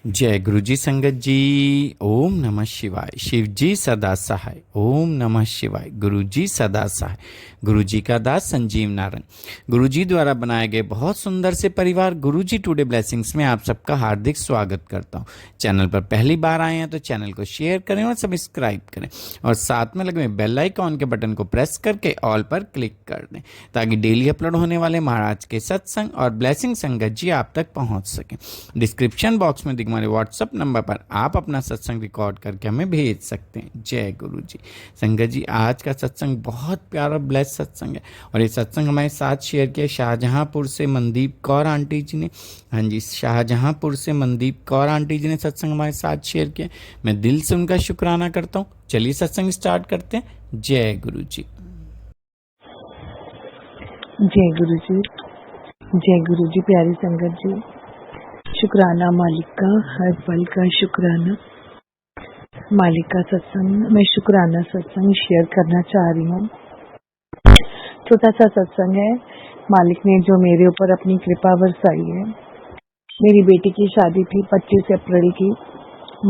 जय गुरुजी संगत जी। ओम नमः शिवाय। शिव जी सदा सहाय। ओम नमः शिवाय। गुरुजी सदा सहाय। गुरुजी का दास संजीव नारायण। गुरुजी द्वारा बनाए गए बहुत सुंदर से परिवार गुरुजी टुडे ब्लेसिंग्स में आप सबका हार्दिक स्वागत करता हूं। चैनल पर पहली बार आए हैं तो चैनल को शेयर करें और सब्सक्राइब करें और साथ में लगे बेल आइकॉन के बटन को प्रेस करके ऑल पर क्लिक कर दें ताकि डेली अपलोड होने वाले महाराज के सत्संग और ब्लेसिंग संगत जी आप तक पहुंच सकें। डिस्क्रिप्शन बॉक्स में हमारे व्हाट्सएप नंबर पर आप अपना सत्संग रिकॉर्ड करके हमें भेज सकते हैं। जय गुरु जी। संगत जी, आज का सत्संग बहुत प्यारा ब्लेस सत्संग है और ये सत्संग हमारे साथ शेयर किया शाहजहांपुर से मनदीप कौर आंटी जी ने। हाँ जी, शाहजहांपुर से मनदीप कौर आंटी जी ने सत्संग हमारे साथ शेयर किया। मैं दिल से उनका शुक्राना करता हूँ। चलिए सत्संग स्टार्ट करते हैं। जय गुरु जी। जय गुरु जी। जय गुरु जी। प्यारी संगत जी, शुक्राना मालिक का, हर पल का शुक्राना मालिक का। सत्संग मैं शुक्राना सत्संग शेयर करना चाह रही हूँ। छोटा सा सत्संग है। मालिक ने जो मेरे ऊपर अपनी कृपा बरसाई है। मेरी बेटी की शादी थी 25 अप्रैल की।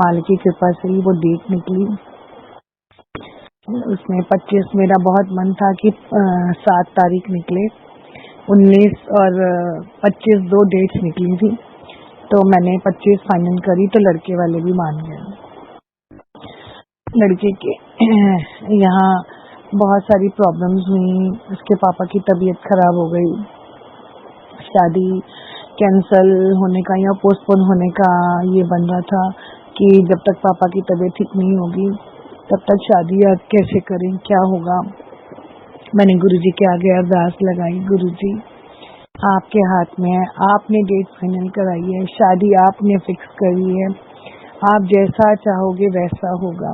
मालिक की कृपा से ही वो डेट निकली। उसमें 25 मेरा बहुत मन था कि 7 तारीख निकले। 19 और 25 दो डेट्स निकली थी, तो मैंने 25 फाइनल करी तो लड़के वाले भी मान गए। लड़के के यहाँ बहुत सारी प्रॉब्लम्स हुई। उसके पापा की तबीयत खराब हो गई। शादी कैंसल होने का या पोस्टपोन होने का ये बन रहा था कि जब तक पापा की तबीयत ठीक नहीं होगी तब तक शादी कैसे करें, क्या होगा। मैंने गुरुजी के आगे अरदास लगाई, गुरुजी आपके हाथ में है, आपने डेट फाइनल कराई है, शादी आपने फिक्स करी है, आप जैसा चाहोगे वैसा होगा।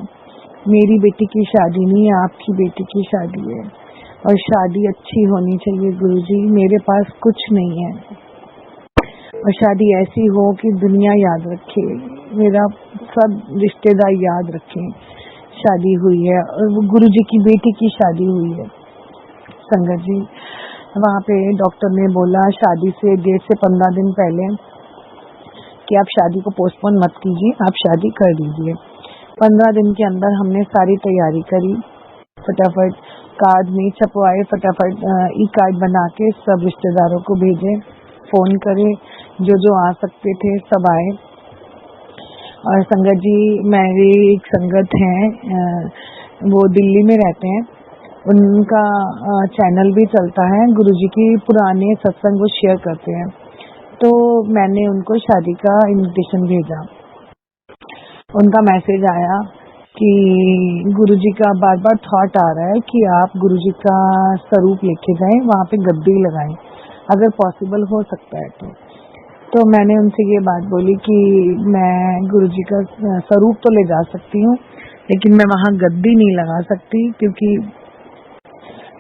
मेरी बेटी की शादी नहीं है, आपकी बेटी की शादी है और शादी अच्छी होनी चाहिए गुरुजी। मेरे पास कुछ नहीं है और शादी ऐसी हो कि दुनिया याद रखे, मेरा सब रिश्तेदार याद रखें। शादी हुई है और वो गुरुजी की बेटी की शादी हुई है। संगत जी, वहाँ पे डॉक्टर ने बोला शादी से डेट से 15 दिन पहले कि आप शादी को पोस्टपोन मत कीजिए, आप शादी कर दीजिए। 15 दिन के अंदर हमने सारी तैयारी करी, फटाफट कार्ड नहीं छपवाए, फटाफट ई कार्ड बना के सब रिश्तेदारों को भेजे, फोन करे, जो जो आ सकते थे सब आए। और संगत जी, मेरी एक संगत हैं, वो दिल्ली में रहते हैं, उनका चैनल भी चलता है, गुरुजी की पुराने सत्संग वो शेयर करते हैं। तो मैंने उनको शादी का इनविटेशन भेजा। उनका मैसेज आया कि गुरुजी का बार बार थॉट आ रहा है कि आप गुरुजी का स्वरूप लेके जाएं, वहाँ पे गद्दी लगाएं, अगर पॉसिबल हो सकता है तो मैंने उनसे ये बात बोली कि मैं गुरुजी का स्वरूप तो ले जा सकती हूँ, लेकिन मैं वहाँ गद्दी नहीं लगा सकती क्योंकि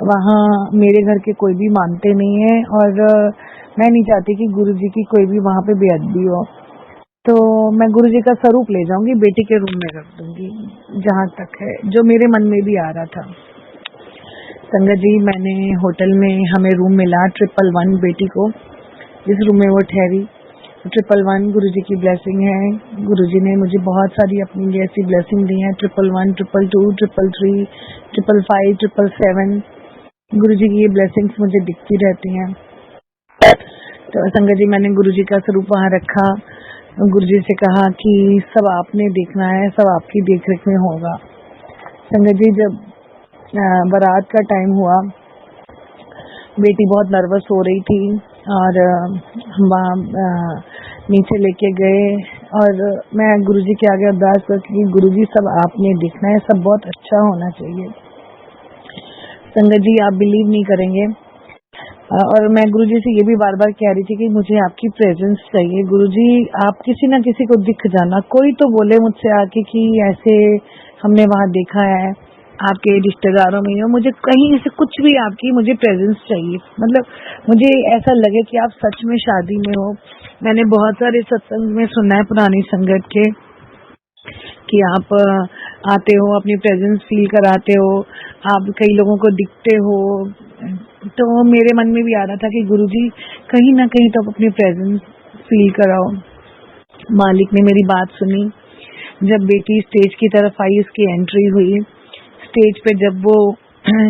वहाँ मेरे घर के कोई भी मानते नहीं है और मैं नहीं चाहती कि गुरुजी की कोई भी वहाँ पे बेअदबी हो। तो मैं गुरुजी का स्वरूप ले जाऊंगी, बेटी के रूम में रख दूंगी, जहाँ तक है जो मेरे मन में भी आ रहा था। संगत जी, मैंने होटल में हमें रूम मिला 111 बेटी को, जिस रूम में वो ठहरी। 111 गुरुजी की ब्लेसिंग है। गुरुजी ने मुझे बहुत सारी अपनी ऐसी ब्लेसिंग दी है, 111, 222, 333, 555, 777। गुरुजी की ये ब्लेसिंग्स मुझे दिखती रहती हैं। तो संगत जी, मैंने गुरुजी का स्वरूप वहाँ रखा। गुरुजी से कहा कि सब आपने देखना है, सब आपकी देखरेख में होगा। संगत जी, जब बारात का टाइम हुआ, बेटी बहुत नर्वस हो रही थी और हम वहाँ नीचे लेके गए और मैं गुरुजी के आगे अरदास करती कि गुरुजी सब आपने देखना है, सब बहुत अच्छा होना चाहिए। संगत जी, आप बिलीव नहीं करेंगे, और मैं गुरुजी से ये भी बार बार कह रही थी कि मुझे आपकी प्रेजेंस चाहिए। गुरुजी, आप किसी ना किसी को दिख जाना, कोई तो बोले मुझसे आके कि ऐसे हमने वहाँ देखा है, आपके रिश्तेदारों में हो, मुझे कहीं से कुछ भी आपकी मुझे प्रेजेंस चाहिए, मतलब मुझे ऐसा लगे कि आप सच में शादी में हो। मैंने बहुत सारे सत्संग में सुना है पुरानी संगत के कि आप आते हो, अपनी प्रेजेंस फील कराते हो, आप कई लोगों को दिखते हो। तो मेरे मन में भी आ रहा था कि गुरुजी कहीं ना कहीं तो अपनी प्रेजेंस फील कराओ। मालिक ने मेरी बात सुनी। जब बेटी स्टेज की तरफ आई, उसकी एंट्री हुई, स्टेज पे जब वो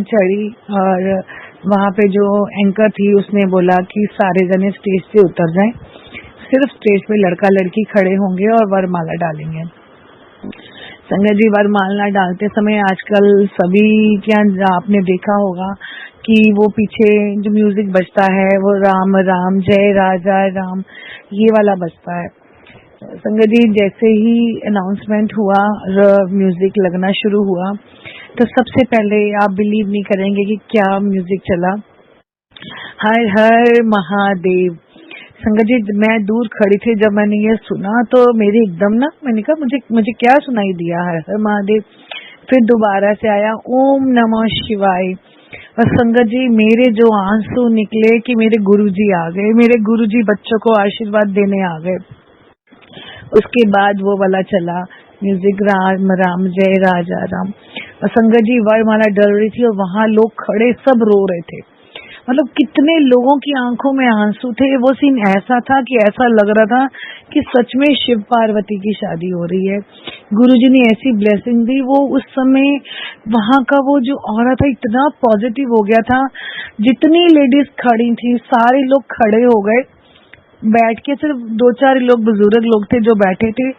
चढ़ी और वहाँ पे जो एंकर थी उसने बोला कि सारे जने स्टेज से उतर जाएं, सिर्फ स्टेज पे लड़का लड़की खड़े होंगे और वरमाला डालेंगे। संगत जी, वरमाला डालते समय आजकल सभी क्या आपने देखा होगा कि वो पीछे जो म्यूजिक बजता है वो राम राम जय राजा राम ये वाला बजता है। संगत जी, जैसे ही अनाउंसमेंट हुआ और म्यूजिक लगना शुरू हुआ तो सबसे पहले आप बिलीव नहीं करेंगे कि क्या म्यूजिक चला, हर हर महादेव। संगत जी, मैं दूर खड़ी थी, जब मैंने ये सुना तो मेरे एकदम ना, मैंने कहा मुझे क्या सुनाई दिया, हर हर महादेव। फिर दोबारा से आया ओम नमः शिवाय। और संगत जी, मेरे जो आंसू निकले कि मेरे गुरुजी आ गए, मेरे गुरुजी बच्चों को आशीर्वाद देने आ गए। उसके बाद वो वाला चला म्यूजिक, राम राम जय राजा राम। और संगत जी, वरमाला डल रही थी और वहां लोग खड़े सब रो रहे थे। मतलब कितने लोगों की आंखों में आंसू थे। वो सीन ऐसा था कि ऐसा लग रहा था कि सच में शिव पार्वती की शादी हो रही है। गुरुजी ने ऐसी ब्लेसिंग दी। वो उस समय वहां का वो जो ऑरा था इतना पॉजिटिव हो गया था। जितनी लेडीज खड़ी थी सारे लोग खड़े हो गए। बैठ के सिर्फ 2-4 लोग बुजुर्ग लोग थे जो बैठे थे,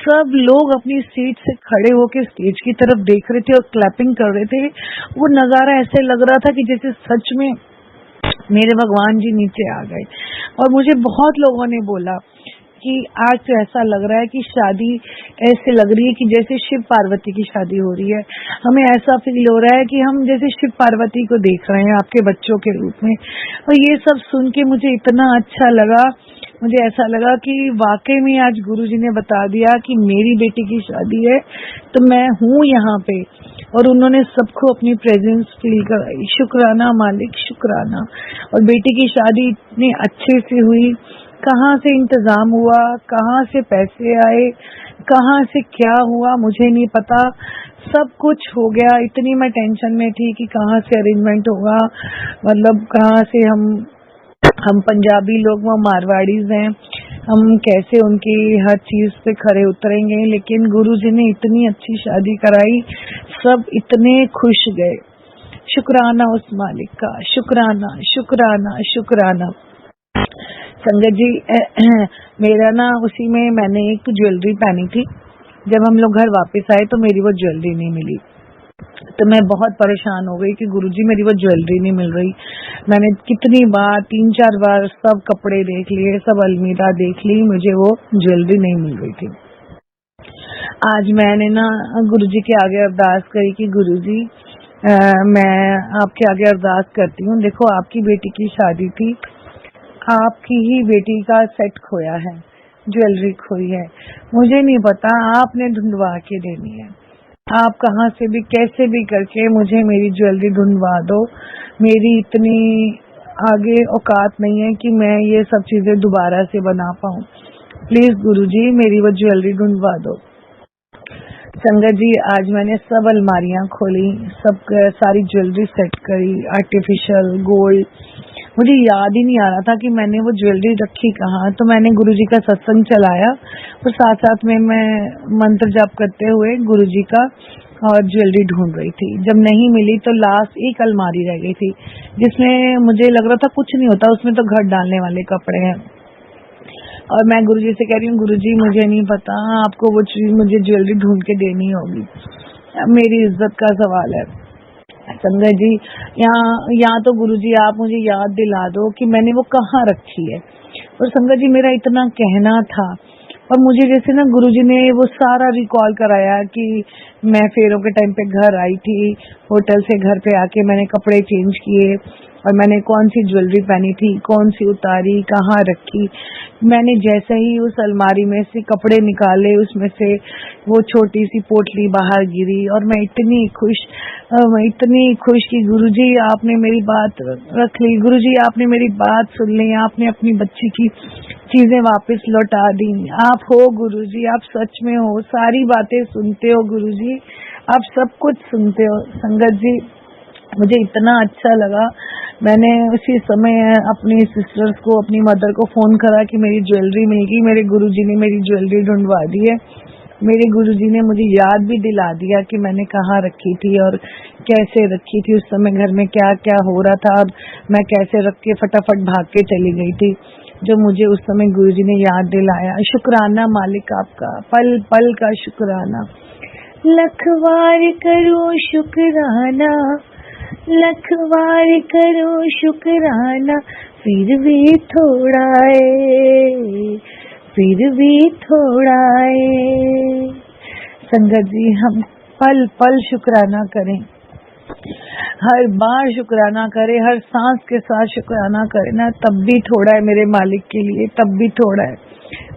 सब लोग अपनी सीट से खड़े होकर स्टेज की तरफ देख रहे थे और क्लैपिंग कर रहे थे। वो नजारा ऐसे लग रहा था कि जैसे सच में मेरे भगवान जी नीचे आ गए। और मुझे बहुत लोगों ने बोला कि आज तो ऐसा लग रहा है कि शादी ऐसे लग रही है कि जैसे शिव पार्वती की शादी हो रही है। हमें ऐसा फील हो रहा है कि हम जैसे शिव पार्वती को देख रहे हैं आपके बच्चों के रूप में। और ये सब सुन के मुझे इतना अच्छा लगा। मुझे ऐसा लगा कि वाकई में आज गुरुजी ने बता दिया कि मेरी बेटी की शादी है तो मैं हूँ यहाँ पे। और उन्होंने सबको अपनी प्रेजेंस फील कराई। शुक्राना मालिक, शुक्राना। और बेटी की शादी इतनी अच्छे से हुई। कहाँ से इंतजाम हुआ, कहाँ से पैसे आए, कहाँ से क्या हुआ मुझे नहीं पता, सब कुछ हो गया। इतनी मैं टेंशन में थी कि कहाँ से अरेंजमेंट होगा, मतलब कहाँ से हम पंजाबी लोग, वो मारवाड़ीज हैं, हम कैसे उनकी हर चीज पे खरे उतरेंगे। लेकिन गुरुजी ने इतनी अच्छी शादी कराई, सब इतने खुश गए। शुक्राना उस मालिक का, शुक्राना शुक्राना शुक्राना। संगत जी, मेरा ना उसी में मैंने एक ज्वेलरी पहनी थी। जब हम लोग घर वापस आए तो मेरी वो ज्वेलरी नहीं मिली। तो मैं बहुत परेशान हो गई कि गुरुजी मेरी वो ज्वेलरी नहीं मिल रही। मैंने कितनी बार 3-4 बार सब कपड़े देख लिए, सब अलमीरा देख ली, मुझे वो ज्वेलरी नहीं मिल रही थी। आज मैंने ना गुरुजी के आगे अरदास करी कि गुरुजी मैं आपके आगे अरदास करती हूँ, देखो आपकी बेटी की शादी थी, आपकी ही बेटी का सेट खोया है, ज्वेलरी खोई है, मुझे नहीं पता, आपने ढूंढवा के देनी है। आप कहाँ से भी कैसे भी करके मुझे मेरी ज्वेलरी ढूंढवा दो। मेरी इतनी आगे औकात नहीं है कि मैं ये सब चीजें दोबारा से बना पाऊँ। प्लीज गुरुजी मेरी वो ज्वेलरी ढूंढवा दो। संगत जी, आज मैंने सब अलमारियां खोली, सब सारी ज्वेलरी सेट करी, आर्टिफिशियल गोल्ड। मुझे याद ही नहीं आ रहा था कि मैंने वो ज्वेलरी रखी कहाँ। तो मैंने गुरुजी का सत्संग चलाया और साथ साथ में मैं मंत्र जाप करते हुए गुरुजी का और ज्वेलरी ढूंढ रही थी। जब नहीं मिली तो लास्ट एक अलमारी रह गई थी जिसमें मुझे लग रहा था कुछ नहीं होता, उसमें तो घर डालने वाले कपड़े हैं। और मैं गुरुजी से कह रही हूँ, गुरुजी मुझे नहीं पता, आपको वो चीज मुझे ज्वेलरी ढूंढ के देनी होगी, मेरी इज्जत का सवाल है। संगत जी, यहाँ तो गुरुजी आप मुझे याद दिला दो कि मैंने वो कहाँ रखी है। और संगत जी, मेरा इतना कहना था और मुझे जैसे ना गुरुजी ने वो सारा रिकॉल कराया कि मैं फेरों के टाइम पे घर आई थी, होटल से घर पे आके मैंने कपड़े चेंज किए और मैंने कौन सी ज्वेलरी पहनी थी, कौन सी उतारी, कहाँ रखी। मैंने जैसे ही उस अलमारी में से कपड़े निकाले, उसमें से वो छोटी सी पोटली बाहर गिरी और मैं इतनी खुश कि गुरुजी आपने मेरी बात रख ली, गुरुजी आपने मेरी बात सुन ली, आपने अपनी बच्ची की चीजें वापस लौटा दी। आप हो गुरुजी, आप सच में हो, सारी बातें सुनते हो गुरुजी, आप सब कुछ सुनते हो। संगत जी, मुझे इतना अच्छा लगा। मैंने उसी समय अपनी सिस्टर्स को, अपनी मदर को फोन करा कि मेरी ज्वेलरी मिल गई। मेरे गुरुजी ने मेरी ज्वेलरी ढूंढवा दी है। मेरे गुरुजी ने मुझे याद भी दिला दिया कि मैंने कहाँ रखी थी और कैसे रखी थी, उस समय घर में क्या क्या हो रहा था और मैं कैसे रख के फटाफट भाग के चली गई थी, जो मुझे उस समय गुरुजी ने याद दिलाया। शुक्राना मालिक आपका, पल पल का शुक्राना। लखवार करो शुक्राना, लखवार करो शुक्राना, फिर भी थोड़ा है, फिर भी थोड़ा है। संगत जी, हम पल पल शुक्राना करें, हर बार शुक्राना करें, हर सांस के साथ शुक्राना करें ना, तब भी थोड़ा है मेरे मालिक के लिए, तब भी थोड़ा है।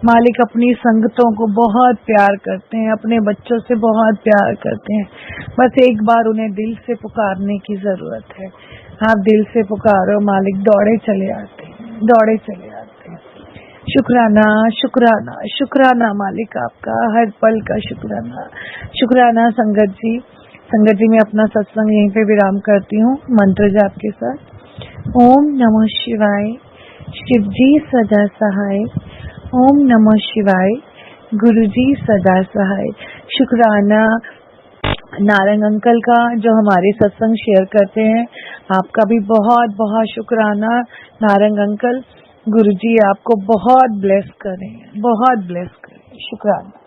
मालिक अपनी संगतों को बहुत प्यार करते हैं, अपने बच्चों से बहुत प्यार करते हैं। बस एक बार उन्हें दिल से पुकारने की जरूरत है। आप दिल से पुकारो, मालिक दौड़े चले आते हैं, दौड़े चले आते हैं। शुक्राना शुक्राना शुक्राना मालिक आपका, हर पल का शुक्राना। शुक्राना संगत जी। संगत जी, मैं अपना सत्संग यहीं पे विराम करती हूँ मंत्र जाप के साथ। ओम नमः शिवाय, शिव जी सदा सहाय। ओम नमः शिवाय, गुरुजी सदा सहाय। शुक्राना नारंग अंकल का, जो हमारे सत्संग शेयर करते हैं। आपका भी बहुत बहुत शुक्राना नारंग अंकल। गुरुजी आपको बहुत ब्लेस करें, बहुत ब्लेस करें। शुक्राना।